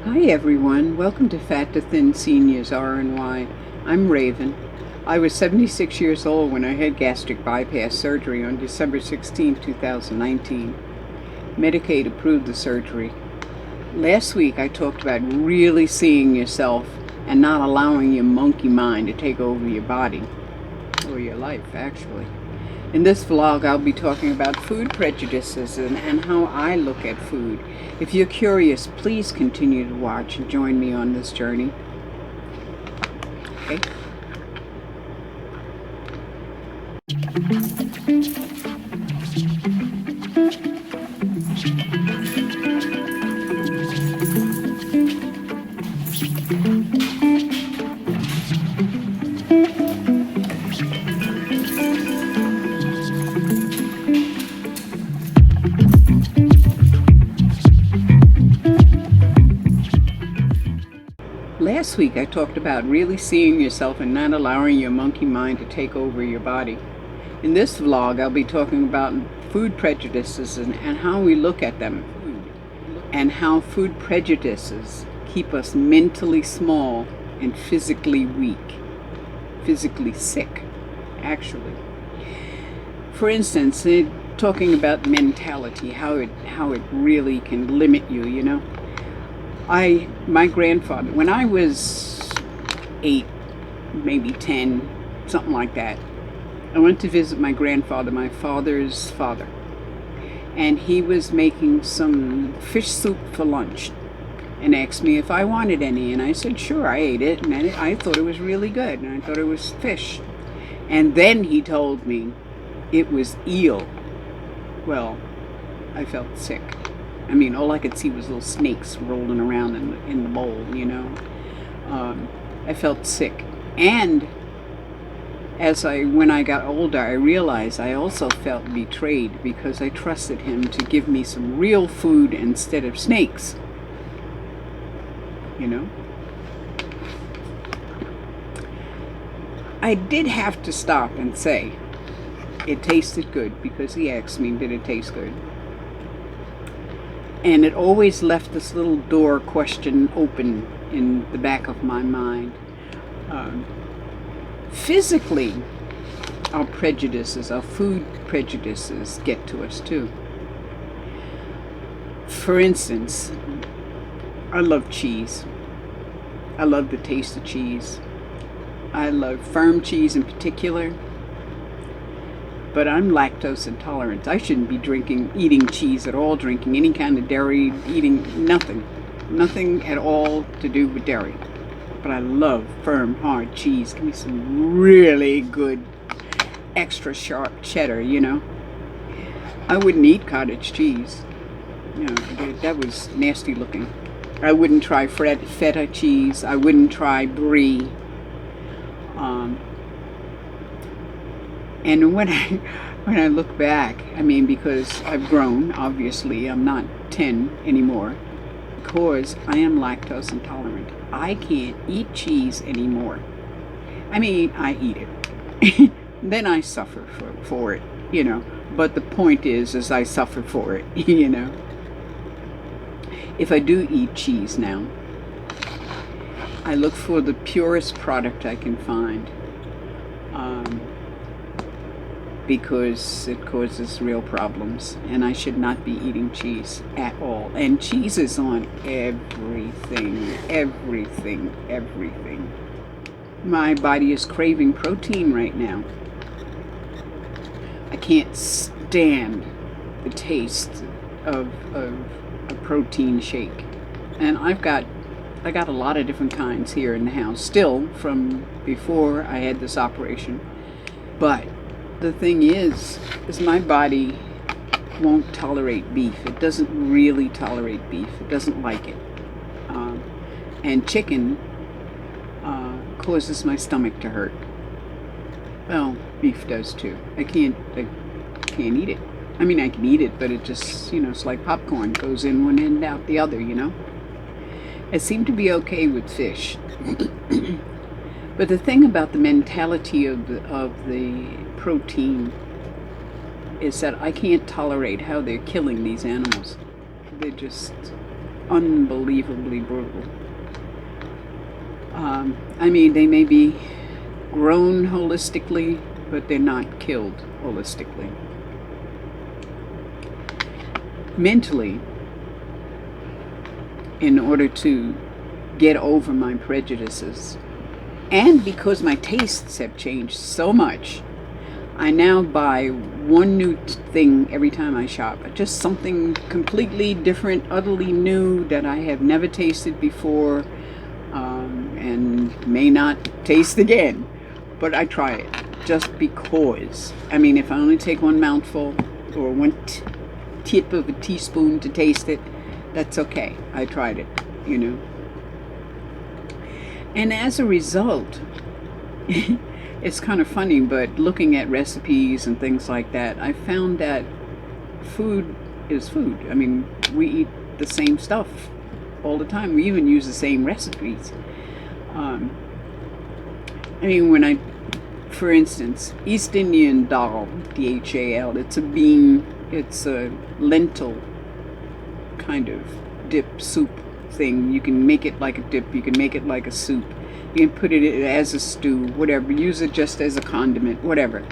Hi everyone, welcome to Fat to Thin Seniors RNY. I'm Raven. I was 76 years old when I had gastric bypass surgery on December 16, 2019. Medicaid approved the surgery. Last week I talked about really seeing yourself and not allowing your monkey mind to take over your body, or your life actually. In this vlog, I'll be talking about food prejudices and how I look at food. If you're curious, please continue to watch and join me on this journey. Okay? Last week I talked about really seeing yourself and not allowing your monkey mind to take over your body. In this vlog I'll be talking about food prejudices and how we look at them, and how food prejudices keep us mentally small and physically weak, physically sick actually. For instance, talking about mentality, how it really can limit you, you know. My grandfather, when I was 8, maybe 10, something like that, I went to visit my grandfather, my father's father, and he was making some fish soup for lunch and asked me if I wanted any, and I said sure. I ate it, and I thought it was really good, and I thought it was fish. And then he told me it was eel. Well, I felt sick. I mean, all I could see was little snakes rolling around in the bowl, you know. I felt sick. And when I got older, I realized I also felt betrayed because I trusted him to give me some real food instead of snakes, you know. I did have to stop and say it tasted good because he asked me, did it taste good? And it always left this little door question open in the back of my mind. Physically, our prejudices, our food prejudices, get to us too. For instance, I love cheese. I love the taste of cheese. I love firm cheese in particular. But I'm lactose intolerant. I shouldn't be eating cheese at all, drinking any kind of dairy, eating nothing at all to do with dairy. But I love firm, hard cheese. Give me some really good, extra sharp cheddar, you know. I wouldn't eat cottage cheese. You know, that was nasty looking. I wouldn't try feta cheese. I wouldn't try brie. And when I look back, I mean, because I've grown, obviously, I'm not 10 anymore, because I am lactose intolerant. I can't eat cheese anymore. I mean, I eat it. Then I suffer for it, you know. But the point is I suffer for it, you know. If I do eat cheese now, I look for the purest product I can find. Because it causes real problems, and I should not be eating cheese at all. And cheese is on everything. My body is craving protein right now. I can't stand the taste of a protein shake, and I got a lot of different kinds here in the house still from before I had this operation. But the thing is my body won't tolerate beef. It doesn't really tolerate beef. It doesn't like it. And chicken causes my stomach to hurt. Well, beef does too. I can't eat it. I mean, I can eat it, but it just, you know, it's like popcorn. Goes in one end, out the other, you know. I seem to be okay with fish. But the thing about the mentality of the protein is that I can't tolerate how they're killing these animals. They're just unbelievably brutal. I mean, they may be grown holistically, but they're not killed holistically. Mentally, in order to get over my prejudices, and because my tastes have changed so much, I now buy one new thing every time I shop. Just something completely different, utterly new that I have never tasted before, and may not taste again. But I try it just because. I mean, if I only take one mouthful or one tip of a teaspoon to taste it, that's okay. I tried it, you know. And as a result, it's kind of funny, but looking at recipes and things like that, I found that food is food. I mean, we eat the same stuff all the time. We even use the same recipes. I mean, when I, for instance, East Indian dal, D-H-A-L, it's a bean, it's a lentil kind of dip soup thing. You can make it like a dip, you can make it like a soup, you can put it as a stew, whatever, use it just as a condiment, whatever.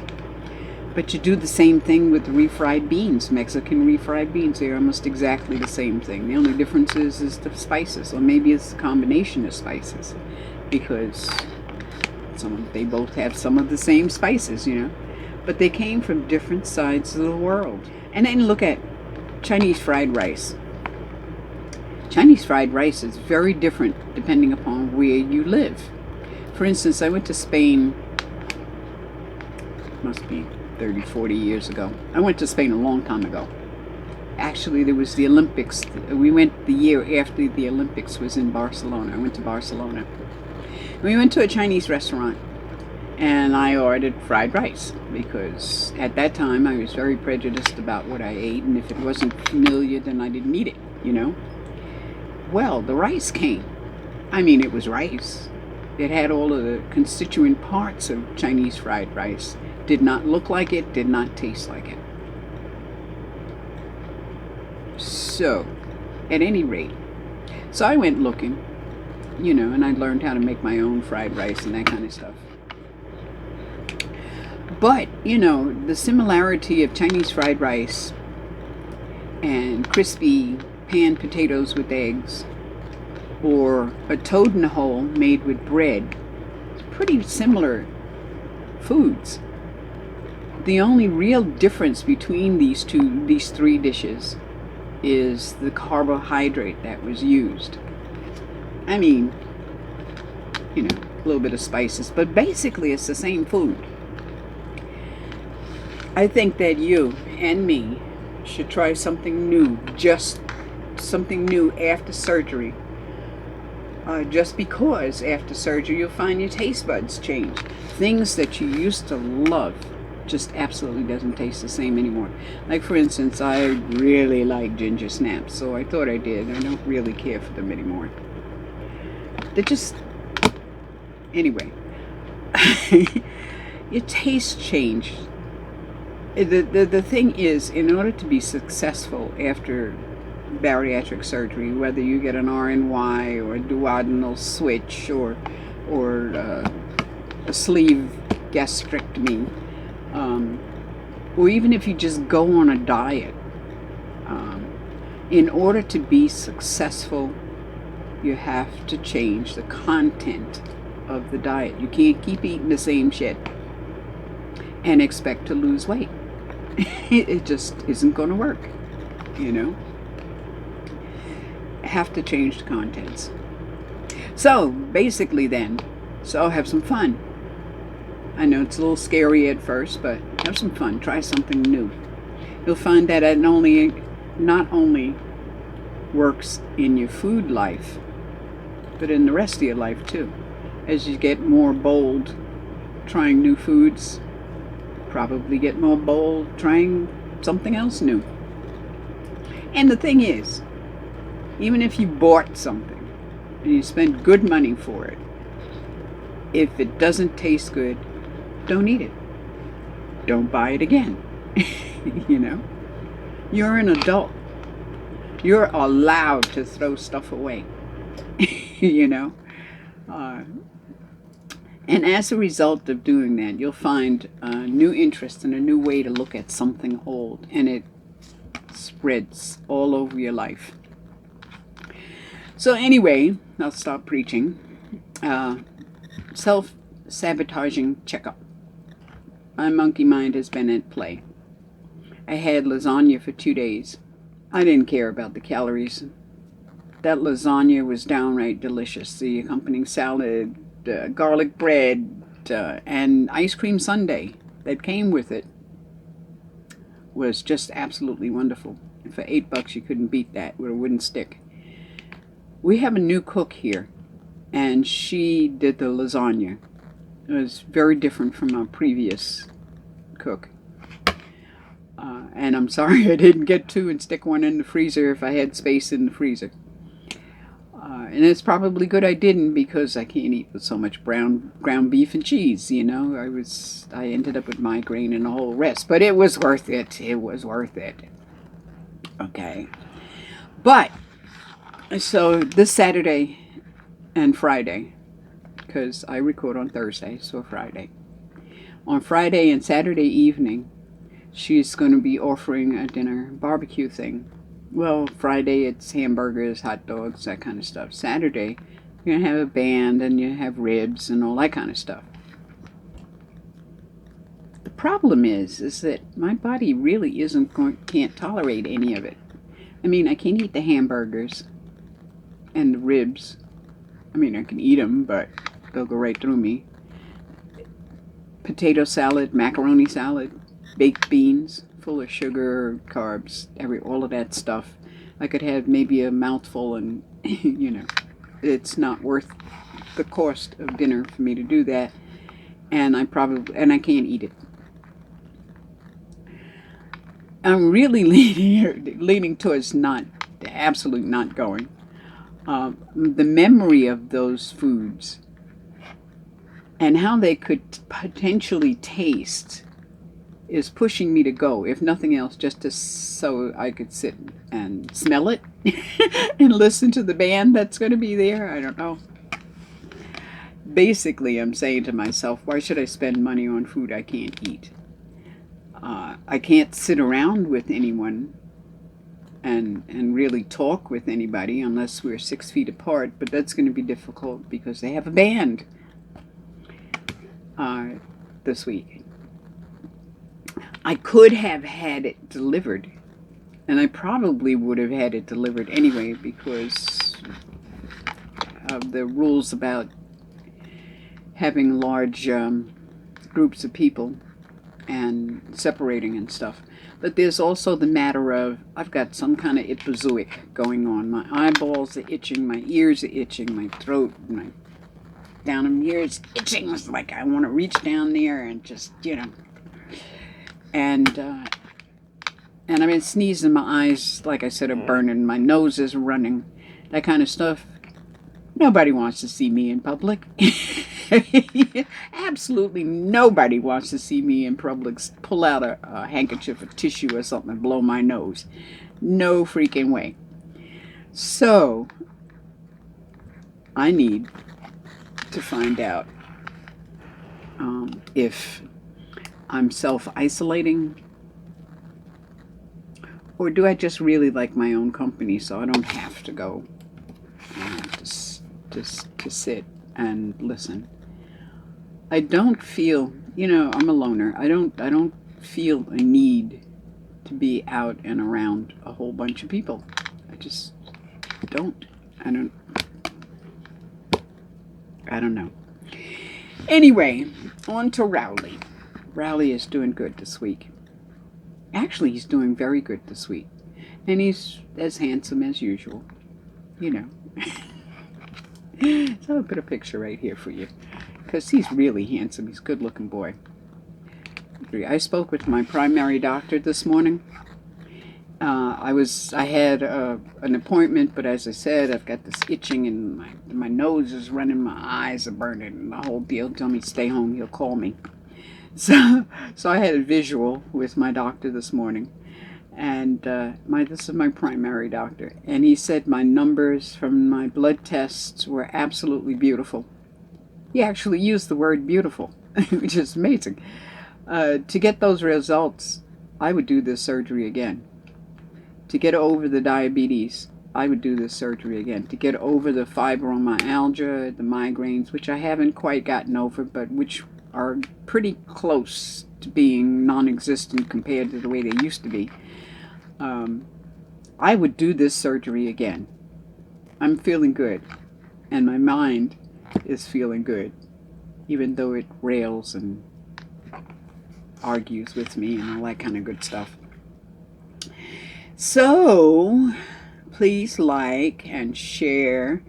But you do the same thing with refried beans, Mexican refried beans. They're almost exactly the same thing. The only difference is the spices, or maybe it's a combination of spices, because they both have some of the same spices, you know, but they came from different sides of the world. And then look at Chinese fried rice. Chinese fried rice is very different depending upon where you live. For instance, I went to Spain, must be 30, 40 years ago. I went to Spain a long time ago. Actually, there was the Olympics. We went the year after the Olympics was in Barcelona. I went to Barcelona. We went to a Chinese restaurant, and I ordered fried rice, because at that time I was very prejudiced about what I ate, and if it wasn't familiar, then I didn't eat it, you know. Well, the rice came. I mean, it was rice. It had all of the constituent parts of Chinese fried rice. Did not look like it, did not taste like it. So, at any rate, so I went looking, you know, and I learned how to make my own fried rice and that kind of stuff. But, you know, the similarity of Chinese fried rice and crispy pan potatoes with eggs, or a toad in a hole made with bread, it's pretty similar foods. The only real difference between these three dishes is the carbohydrate that was used. I mean, you know, a little bit of spices, but basically it's the same food. I think that you and me should try something new, just something new after surgery. Just because after surgery you'll find your taste buds change. Things that you used to love just absolutely doesn't taste the same anymore. Like, for instance, I really like ginger snaps, so I thought I did. I don't really care for them anymore. They're just, anyway, your taste change. The thing is, in order to be successful after bariatric surgery, whether you get an RNY or a duodenal switch or a sleeve gastrectomy, or even if you just go on a diet, in order to be successful, you have to change the content of the diet. You can't keep eating the same shit and expect to lose weight. It just isn't going to work, you know. Have to change the contents. So basically then, so have some fun. I know it's a little scary at first, but have some fun. Try something new. You'll find that it not only works in your food life, but in the rest of your life too. As you get more bold trying new foods, probably get more bold trying something else new. And the thing is, even if you bought something and you spent good money for it, if it doesn't taste good, don't eat it. Don't buy it again. You know, you're an adult. You're allowed to throw stuff away, you know. And as a result of doing that, you'll find a new interest and a new way to look at something old, and it spreads all over your life. So anyway, I'll stop preaching. Self-sabotaging checkup. My monkey mind has been at play. I had lasagna for 2 days. I didn't care about the calories. That lasagna was downright delicious. The accompanying salad, garlic bread, and ice cream sundae that came with it was just absolutely wonderful. And for $8 you couldn't beat that with a wooden stick. We have a new cook here, and she did the lasagna. It was very different from our previous cook. And I'm sorry I didn't get two and stick one in the freezer if I had space in the freezer. And it's probably good I didn't, because I can't eat with so much ground beef and cheese, you know. I ended up with migraine and the whole rest. But it was worth it. It was worth it. Okay. But, so this Saturday and Friday, because I record on Thursday, so Friday. On Friday and Saturday evening, she's going to be offering a dinner barbecue thing. Well, Friday it's hamburgers, hot dogs, that kind of stuff. Saturday, you're going to have a band and you have ribs and all that kind of stuff. The problem is that my body really can't tolerate any of it. I mean, I can't eat the hamburgers and the ribs. I mean, I can eat them, but they'll go right through me. Potato salad, macaroni salad, baked beans, full of sugar, carbs, all of that stuff. I could have maybe a mouthful, and you know, it's not worth the cost of dinner for me to do that. And I can't eat it. I'm really leaning towards absolutely not going. The memory of those foods and how they could potentially taste is pushing me to go, if nothing else, just so I could sit and smell it and listen to the band that's going to be there. I don't know. Basically, I'm saying to myself, why should I spend money on food I can't eat? I can't sit around with anyone and really talk with anybody unless we're 6 feet apart, but that's going to be difficult because they have a band this week. I could have had it delivered, and I probably would have had it delivered anyway because of the rules about having large groups of people and separating and stuff. But there's also the matter of I've got some kind of 𝗏𝒂𝒂𝒁 going on. My eyeballs are itching, my ears are itching, my throat, down in here is itching. It's like I want to reach down there and just, you know. And I've been sneezing, my eyes, like I said, are burning, my nose is running, that kind of stuff. Nobody wants to see me in public. Absolutely nobody wants to see me in public pull out a handkerchief or tissue or something and blow my nose. No freaking way. So, I need to find out if I'm self-isolating, or do I just really like my own company so I don't have to go to sit and listen. I don't feel, you know, I'm a loner. I don't feel a need to be out and around a whole bunch of people. I just don't. I don't know. Anyway, on to Rowley. Rowley is doing good this week. Actually, he's doing very good this week. And he's as handsome as usual. You know. So I'll put a picture right here for you. Because he's really handsome. He's a good-looking boy. I spoke with my primary doctor this morning. I had an appointment, but as I said, I've got this itching and my nose is running, my eyes are burning, and the whole deal. Told me to stay home, he'll call me. So I had a visual with my doctor this morning, And this is my primary doctor, and he said my numbers from my blood tests were absolutely beautiful. He actually used the word beautiful, which is amazing. To get those results, I would do this surgery again. To get over the diabetes, I would do this surgery again. To get over the fibromyalgia, the migraines, which I haven't quite gotten over, but which are pretty close to being non-existent compared to the way they used to be, I would do this surgery again. I'm feeling good, and my mind is feeling good, even though it rails and argues with me and all that kind of good stuff. So please like and share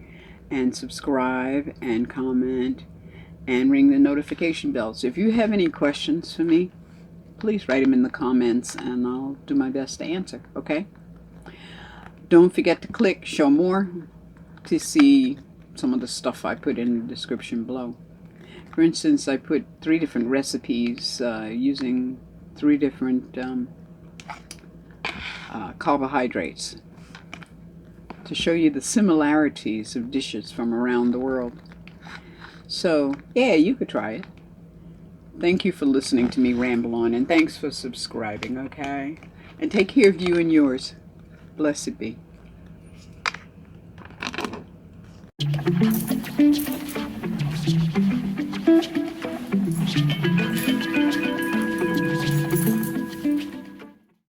and subscribe and comment and ring the notification bell. So if you have any questions for me, please write them in the comments and I'll do my best to answer, okay? Don't forget to click show more to see some of the stuff I put in the description below. For instance, I put 3 different recipes using 3 different carbohydrates to show you the similarities of dishes from around the world. So, yeah, you could try it. Thank you for listening to me ramble on, and thanks for subscribing, okay? And take care of you and yours. Blessed be.